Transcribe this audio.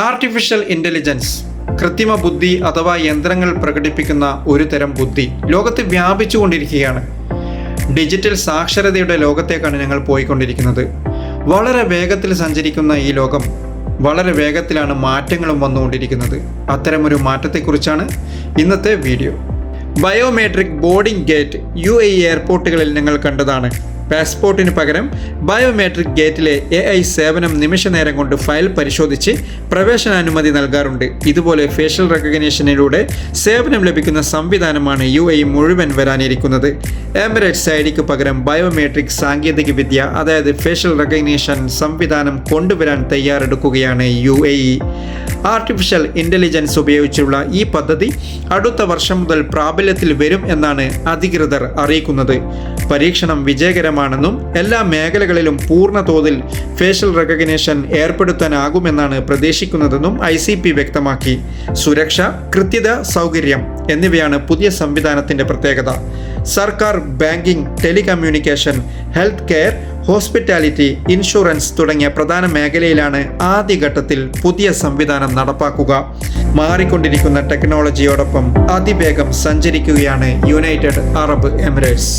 Artificial intelligence കൃത്രിമ ബുദ്ധി അഥവാ യന്ത്രങ്ങൾ പ്രകടിപ്പിക്കുന്ന ഒരു തരം ബുദ്ധി ലോകത്ത് വ്യാപിച്ചുകൊണ്ടിരിക്കുകയാണ്. ഡിജിറ്റൽ സാക്ഷരതയുടെ ലോകത്തേക്കാണ് ഞങ്ങൾ പോയിക്കൊണ്ടിരിക്കുന്നത്. വളരെ വേഗത്തിൽ സഞ്ചരിക്കുന്ന ഈ ലോകം വളരെ വേഗത്തിലാണ് മാറ്റങ്ങളും വന്നുകൊണ്ടിരിക്കുന്നത്. അത്തരമൊരു മാറ്റത്തെക്കുറിച്ചാണ് ഇന്നത്തെ video. Biometric boarding gate UAE എയർപോർട്ടുകളിൽ ഞങ്ങൾ കണ്ടതാണ്. പാസ്പോർട്ടിന് പകരം ബയോമെട്രിക് ഗേറ്റിലെ AI സേവനം നിമിഷനേരം കൊണ്ട് ഫയൽ പരിശോധിച്ച് പ്രവേശനാനുമതി നൽകാറുണ്ട്. ഇതുപോലെ ഫേഷ്യൽ റെക്കഗ്നിഷനിലൂടെ സേവനം ലഭിക്കുന്ന സംവിധാനമാണ് UAE മുഴുവൻ വരാനിരിക്കുന്നത്. എമിറേറ്റ്സ് ഐഡിക്ക് പകരം ബയോമെട്രിക് സാങ്കേതികവിദ്യ അതായത് ഫേഷ്യൽ റെക്കഗ്നിഷൻ സംവിധാനം കൊണ്ടുവരാൻ തയ്യാറെടുക്കുകയാണ് UAE. ആർട്ടിഫിഷ്യൽ ഇൻ്റലിജൻസ് ഉപയോഗിച്ചുള്ള ഈ പദ്ധതി അടുത്ത വർഷം മുതൽ പ്രാബല്യത്തിൽ വരും എന്നാണ് അധികൃതർ അറിയിക്കുന്നത്. പരീക്ഷണം വിജയകരമാണെന്നും എല്ലാ മേഖലകളിലും പൂർണ്ണ തോതിൽ ഫേഷ്യൽ റെക്കഗ്നിഷൻ ഏർപ്പെടുത്താനാകുമെന്നാണ് പ്രതീക്ഷിക്കുന്നതെന്നും ICP വ്യക്തമാക്കി. സുരക്ഷ, കൃത്യത, സൗകര്യം എന്നിവയാണ് പുതിയ സംവിധാനത്തിൻ്റെ പ്രത്യേകത. സർക്കാർ, banking, telecommunication, health care, hospitality, insurance തുടങ്ങിയ പ്രധാന മേഖലയിലാണ് ആദ്യഘട്ടത്തിൽ പുതിയ സംവിധാനം നടപ്പാക്കുക. മാറിക്കൊണ്ടിരിക്കുന്ന ടെക്നോളജിയോടൊപ്പം അതിവേഗം സഞ്ചരിക്കുകയാണ് യുണൈറ്റഡ് അറബ് എമിറേറ്റ്സ്.